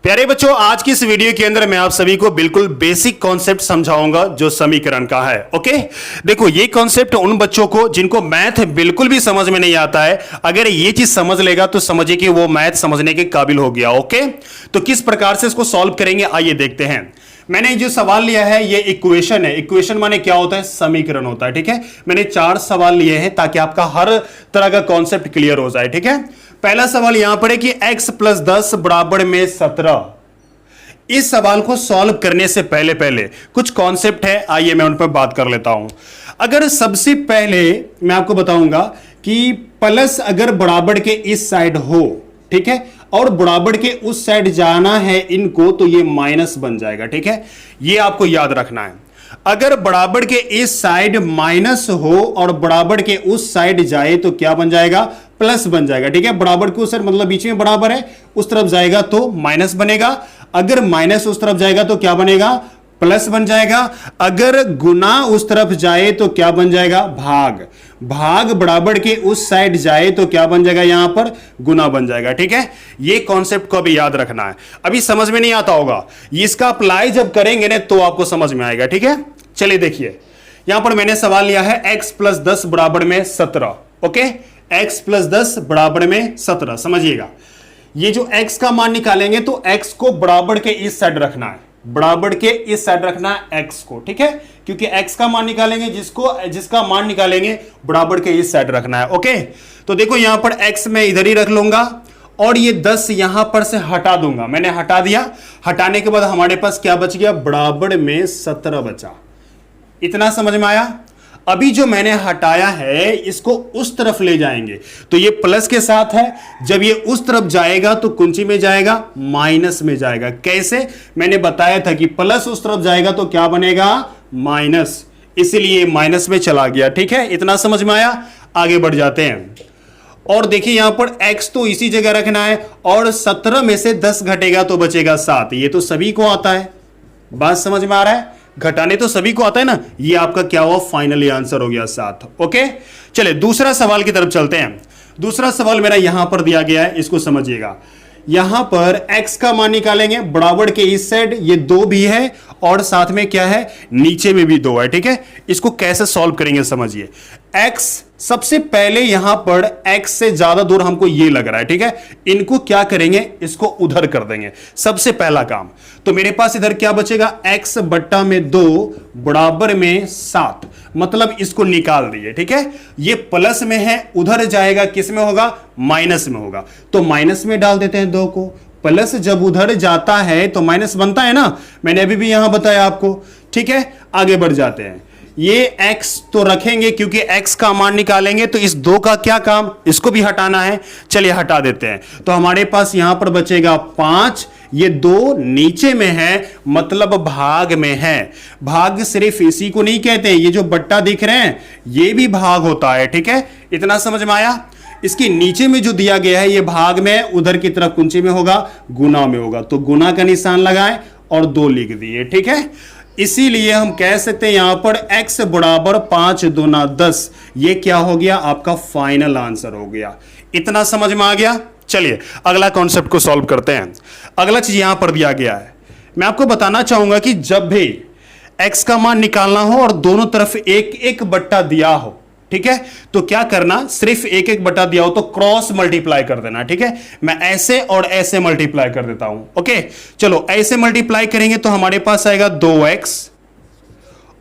प्यारे बच्चों, आज की इस वीडियो के अंदर मैं आप सभी को बिल्कुल बेसिक कॉन्सेप्ट समझाऊंगा जो समीकरण का है। ओके, देखो ये कॉन्सेप्ट उन बच्चों को जिनको मैथ बिल्कुल भी समझ में नहीं आता है, अगर ये चीज समझ लेगा तो समझिए कि वो मैथ समझने के काबिल हो गया। ओके, तो किस प्रकार से इसको सॉल्व करेंगे आइए देखते हैं। मैंने जो सवाल लिया है ये इक्वेशन है। इक्वेशन माने क्या होता है? समीकरण होता है। ठीक है, मैंने 4 सवाल लिए हैं ताकि आपका हर तरह का कॉन्सेप्ट क्लियर हो जाए। ठीक है, पहला सवाल यहां पर है कि x + 10 बराबर में 17। इस सवाल को सॉल्व करने से पहले पहले कुछ कॉन्सेप्ट है, आइए मैं उन पर बात कर लेता हूं। अगर सबसे पहले मैं आपको बताऊंगा कि प्लस अगर बराबर के इस साइड हो, ठीक है, और बराबर के उस साइड जाना है इनको, तो ये माइनस बन जाएगा। ठीक है, ये आपको याद रखना है। अगर बराबर के इस साइड माइनस हो और बराबर के उस साइड जाए तो क्या बन जाएगा? प्लस बन जाएगा। ठीक है, बराबर के उस साइड मतलब बीच में बराबर है, उस तरफ जाएगा तो माइनस बनेगा। अगर माइनस उस तरफ जाएगा तो क्या बनेगा? प्लस बन जाएगा। अगर गुना उस तरफ जाए तो क्या बन जाएगा? भाग। भाग बराबर के उस साइड जाए तो क्या बन जाएगा? यहां पर गुना बन जाएगा। ठीक है, ये कॉन्सेप्ट को अभी याद रखना है। अभी समझ में नहीं आता होगा, इसका अप्लाई जब करेंगे ना तो आपको समझ में आएगा। ठीक है, चलिए देखिए, यहां पर मैंने सवाल लिया है x + 10 बराबर में 17। ओके, x + 10 बराबर में 17। समझिएगा, ये जो x का मान निकालेंगे तो x को बराबर के इस साइड रखना है, बराबर के इस साइड रखना है x को। ठीक है, क्योंकि x का मान निकालेंगे, जिसका मान निकालेंगे बराबर के इस साइड रखना है। ओके, तो देखो यहां पर x मैं इधर ही रख लूंगा और ये 10 यहां पर से हटा दूंगा। मैंने हटा दिया, हटाने के बाद हमारे पास क्या बच गया? बराबर में 17 बचा। इतना समझ में आया? अभी जो मैंने हटाया है इसको उस तरफ ले जाएंगे तो ये प्लस के साथ है, जब ये उस तरफ जाएगा तो कुंची में जाएगा? माइनस में जाएगा। कैसे? मैंने बताया था कि प्लस उस तरफ जाएगा तो क्या बनेगा? माइनस, इसलिए माइनस में चला गया। ठीक है, इतना समझ में आया? आगे बढ़ जाते हैं और देखिए यहां पर x तो इसी जगह रखना है और 17 में से 10 घटेगा तो बचेगा 7। ये तो सभी को आता है, बात समझ में आ रहा है? घटाने तो सभी को आता है ना। ये आपका क्या हुआ? फाइनली आंसर हो गया 7। ओके, चलिए दूसरा सवाल की तरफ चलते हैं। दूसरा सवाल मेरा यहां पर दिया गया है, इसको समझिएगा। यहां पर x का मान निकालेंगे, बराबर के इस साइड ये 2 भी है और साथ में क्या है? नीचे में भी 2 है। ठीक है, इसको कैसे सॉल्व करेंगे समझिए। x सबसे पहले यहां पर x से ज्यादा दूर हमको ये लग रहा है। ठीक है, इनको क्या करेंगे? इसको उधर कर देंगे, सबसे पहला काम। तो मेरे पास इधर क्या बचेगा? x बट्टा में 2 बराबर में 7, मतलब इसको निकाल दिए। ठीक है, ये प्लस में है, उधर जाएगा किस में होगा? माइनस में होगा। तो माइनस में डाल देते हैं 2 को। प्लस जब उधर जाता है तो माइनस बनता है ना, मैंने अभी भी यहां बताया आपको। ठीक है, आगे बढ़ जाते हैं। ये x तो रखेंगे क्योंकि x का मान निकालेंगे, तो इस 2 का क्या काम? इसको भी हटाना है। चलिए हटा देते हैं, तो हमारे पास यहां पर बचेगा 5। ये 2 नीचे में है, मतलब भाग में है। भाग सिर्फ इसी को नहीं कहते, ये जो बट्टा दिख रहे हैं ये भी भाग होता है। ठीक है, इतना समझ में आया? इसके नीचे में जो दिया गया है ये भाग में, उधर की तरफ कुंची में होगा? गुना में होगा। तो गुना का निशान लगाएं और 2 लिख दिए। ठीक है, इसीलिए हम कह सकते हैं यहां पर x बराबर 5 दूना 10। ये क्या हो गया? आपका फाइनल आंसर हो गया। इतना समझ में आ गया? चलिए अगला कॉन्सेप्ट को सॉल्व करते हैं। अगला चीज यहां पर दिया गया है, मैं आपको बताना चाहूंगा कि जब भी x का मान निकालना हो और दोनों तरफ 1-1 बट्टा दिया हो, ठीक है, तो क्या करना? सिर्फ 1-1 बटा दिया हो तो क्रॉस मल्टीप्लाई कर देना। ठीक है, मैं ऐसे और ऐसे मल्टीप्लाई कर देता हूं। ओके, चलो ऐसे मल्टीप्लाई करेंगे तो हमारे पास आएगा 2x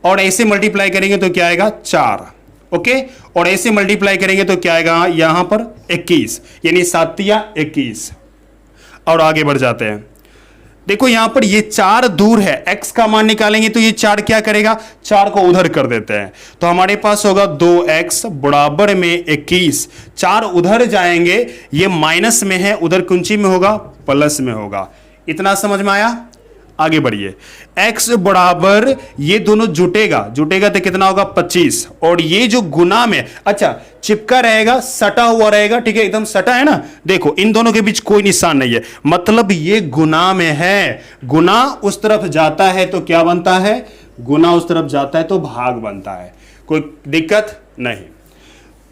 और ऐसे मल्टीप्लाई करेंगे तो क्या आएगा? 4। ओके, और ऐसे मल्टीप्लाई करेंगे तो क्या आएगा? यहां पर 21, यानी 7 या 21। और आगे बढ़ जाते हैं। देखो यहां पर ये 4 दूर है, x का मान निकालेंगे तो ये 4 क्या करेगा? 4 को उधर कर देते हैं, तो हमारे पास होगा 2x बराबर में 21। 4 उधर जाएंगे, ये माइनस में है, उधर कुंची में होगा? प्लस में होगा। इतना समझ में आया? आगे बढ़िए। x बराबर ये दोनों जुटेगा तो कितना होगा? 25। और ये जो गुना में, अच्छा चिपका रहेगा, सटा हुआ रहेगा। ठीक है, एकदम सटा है ना। देखो इन दोनों के बीच कोई निशान नहीं है, मतलब ये गुना में है। गुना उस तरफ जाता है तो क्या बनता है? गुना उस तरफ जाता है तो भाग बनता है। कोई दिक्कत नहीं।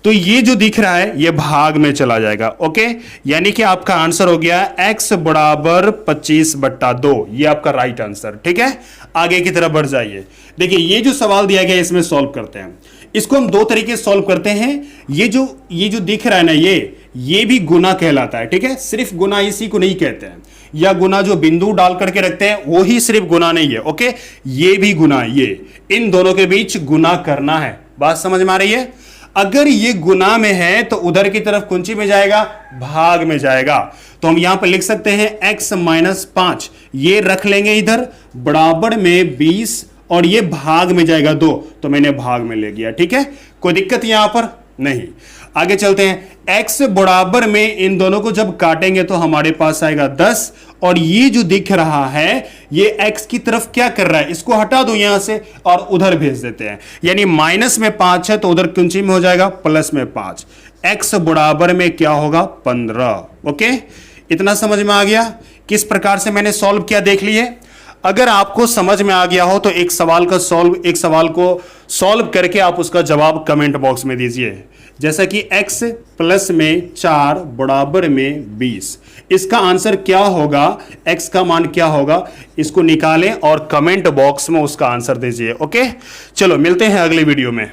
तो ये जो दिख रहा है ये भाग में चला जाएगा। ओके, यानी कि आपका आंसर हो गया x बराबर 25/2, ये आपका राइट आंसर। ठीक है, आगे की तरफ बढ़ जाइए। देखिए ये जो सवाल दिया गया है इसमें सॉल्व करते हैं। इसको हम दो तरीके से सॉल्व करते हैं। ये जो दिख रहा है ना, ये भी गुना कहलाता है। ठीक है, सिर्फ गुना इसी को नहीं कहते हैं, या गुना जो बिंदु डाल करके रखते हैं वो ही सिर्फ गुना नहीं है। ओके, ये भी गुना, ये इन दोनों के बीच गुना करना है। बात समझ में आ रही है? अगर ये गुना में है तो उधर की तरफ कुंची में जाएगा, भाग में जाएगा। तो हम यहां पर लिख सकते हैं x माइनस 5, ये रख लेंगे इधर, बराबर में 20, और ये भाग में जाएगा 2, तो मैंने भाग में ले गया। ठीक है, कोई दिक्कत यहां पर नहीं। आगे चलते हैं। x बराबर में इन दोनों को जब काटेंगे तो हमारे पास आएगा 10, और ये जो दिख रहा है ये x की तरफ क्या कर रहा है, इसको हटा दो यहां से और उधर भेज देते हैं। यानी माइनस में 5 है तो उधर कुंची में हो जाएगा प्लस में 5। x बराबर में क्या होगा, 15। ओके, इतना समझ में आ गया? किस प्रकार से मैंने सॉल्व किया देख लिए। अगर आपको समझ में आ गया हो तो एक सवाल को सॉल्व करके आप उसका जवाब कमेंट बॉक्स में दीजिए। जैसा कि x प्लस में 4 बराबर में 20, इसका आंसर क्या होगा, x का मान क्या होगा, इसको निकालें और कमेंट बॉक्स में उसका आंसर दीजिए। ओके, चलो मिलते हैं अगले वीडियो में।